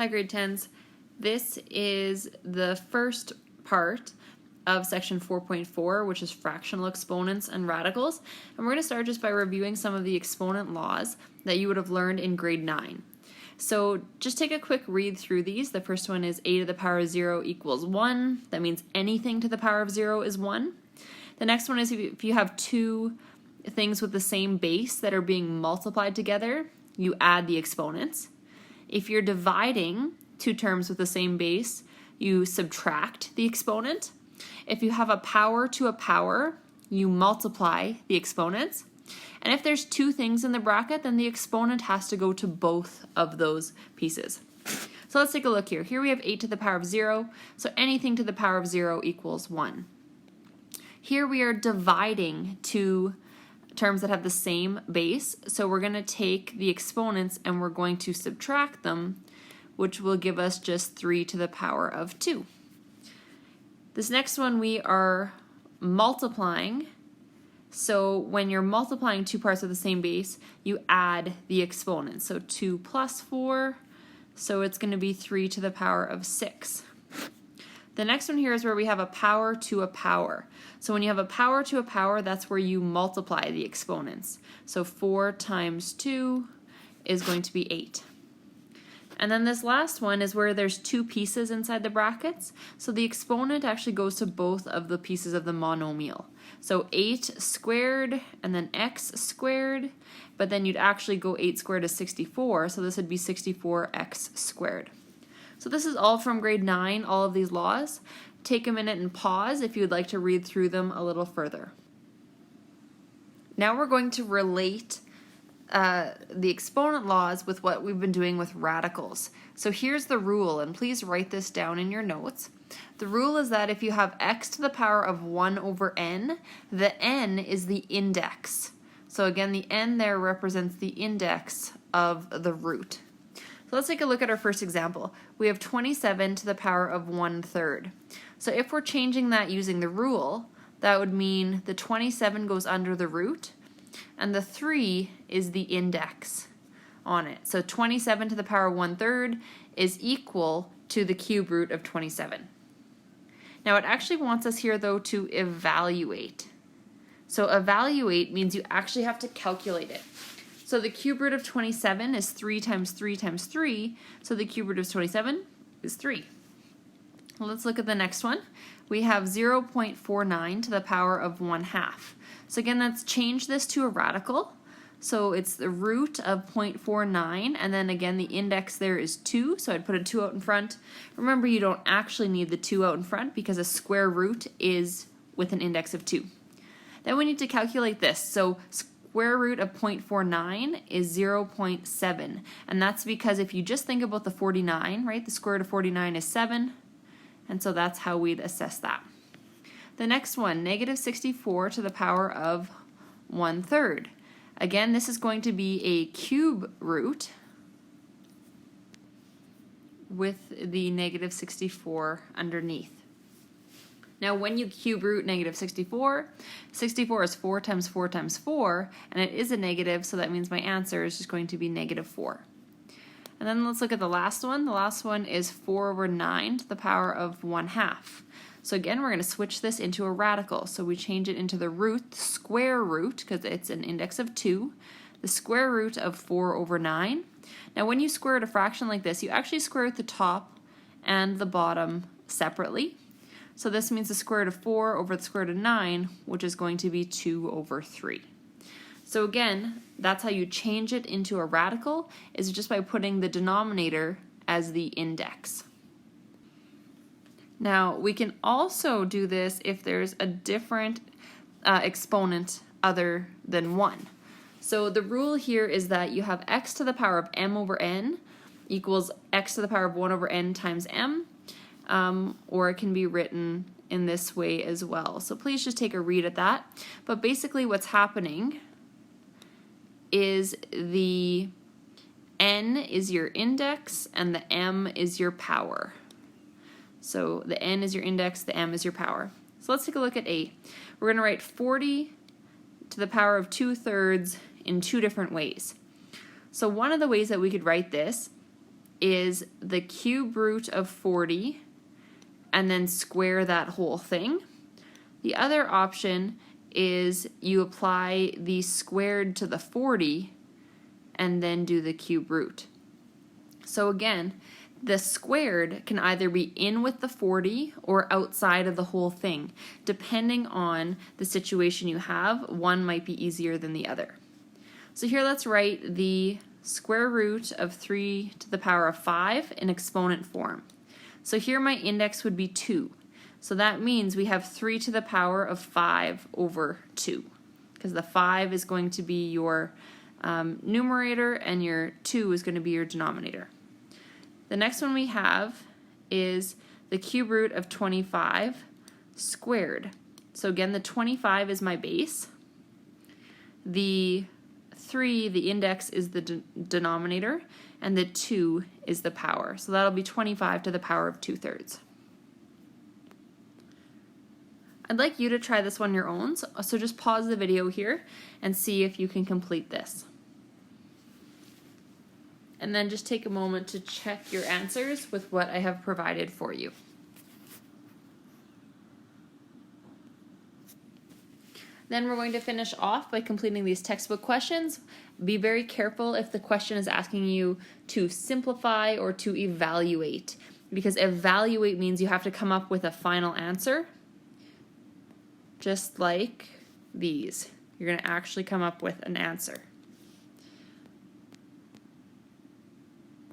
Hi grade 10s. This is the first part of section 4.4, which is fractional exponents and radicals. And we're going to start just by reviewing some of the exponent laws that you would have learned in grade 9. So just take a quick read through these. The first one is a to the power of 0 equals 1. That means anything to the power of 0 is 1. The next one is if you have two things with the same base that are being multiplied together, you add the exponents. If you're dividing two terms with the same base, you subtract the exponent. If you have a power to a power, you multiply the exponents. And if there's two things in the bracket, then the exponent has to go to both of those pieces. So let's take a look here. Here we have 8 to the power of 0, so anything to the power of 0 equals 1. Here we are dividing two terms that have the same base, so we're going to take the exponents and we're going to subtract them, which will give us just 3 to the power of 2. This next one we are multiplying, so when you're multiplying two parts of the same base, you add the exponents, so 2 plus 4, so it's going to be 3 to the power of 6. The next one here is where we have a power to a power. So when you have a power to a power, that's where you multiply the exponents. So 4 times 2 is going to be 8. And then this last one is where there's two pieces inside the brackets. So the exponent actually goes to both of the pieces of the monomial. So 8 squared and then x squared, but then you'd actually go 8 squared is 64, so this would be 64x squared. So this is all from grade 9, all of these laws. Take a minute and pause if you'd like to read through them a little further. Now we're going to relate the exponent laws with what we've been doing with radicals. So here's the rule, and please write this down in your notes. The rule is that if you have x to the power of 1 over n, the n is the index. So again, the n there represents the index of the root. So let's take a look at our first example. We have 27 to the power of 1/3. So if we're changing that using the rule, that would mean the 27 goes under the root, and the 3 is the index on it. So 27 to the power of 1/3 is equal to the cube root of 27. Now it actually wants us here though to evaluate. So evaluate means you actually have to calculate it. So the cube root of 27 is 3 times 3 times 3, so the cube root of 27 is 3. Well, let's look at the next one. We have 0.49 to the power of 1/2. So again, let's change this to a radical. So it's the root of 0.49, and then again the index there is 2, so I'd put a 2 out in front. Remember, you don't actually need the 2 out in front because a square root is with an index of 2. Then we need to calculate this. So square root of 0.49 is 0.7, and that's because if you just think about the 49, right, the square root of 49 is 7, and so that's how we'd assess that. The next one, negative 64 to the power of 1/3. Again, this is going to be a cube root with the negative 64 underneath. Now when you cube root negative 64, 64 is 4 times 4 times 4, and it is a negative, so that means my answer is just going to be negative 4. And then let's look at the last one. The last one is 4 over 9 to the power of 1/2. So again, we're going to switch this into a radical. So we change it into the root, square root, because it's an index of 2, the square root of 4 over 9. Now when you square root a fraction like this, you actually square root the top and the bottom separately. So this means the square root of 4 over the square root of 9, which is going to be 2 over 3. So again, that's how you change it into a radical, is just by putting the denominator as the index. Now we can also do this if there's a different exponent other than 1. So the rule here is that you have x to the power of m over n equals x to the power of 1 over n times m, or it can be written in this way as well. So please just take a read at that. But basically what's happening is the n is your index and the m is your power. So the n is your index, the m is your power. So let's take a look at A. We're going to write 40 to the power of 2/3 in two different ways. So one of the ways that we could write this is the cube root of 40 and then square that whole thing. The other option is you apply the squared to the 40 and then do the cube root. So again, the squared can either be in with the 40 or outside of the whole thing. Depending on the situation you have, one might be easier than the other. So here let's write the square root of 3 to the power of 5 in exponent form. So here my index would be 2. So that means we have 3 to the power of 5 over 2, because the 5 is going to be your numerator and your 2 is going to be your denominator. The next one we have is the cube root of 25 squared. So again, the 25 is my base. The 3, the index, is the denominator, and the 2 is the power. So that'll be 25 to the power of 2/3. I'd like you to try this on your own, so just pause the video here and see if you can complete this. And then just take a moment to check your answers with what I have provided for you. Then we're going to finish off by completing these textbook questions. Be very careful if the question is asking you to simplify or to evaluate, because evaluate means you have to come up with a final answer, just like these. You're going to actually come up with an answer.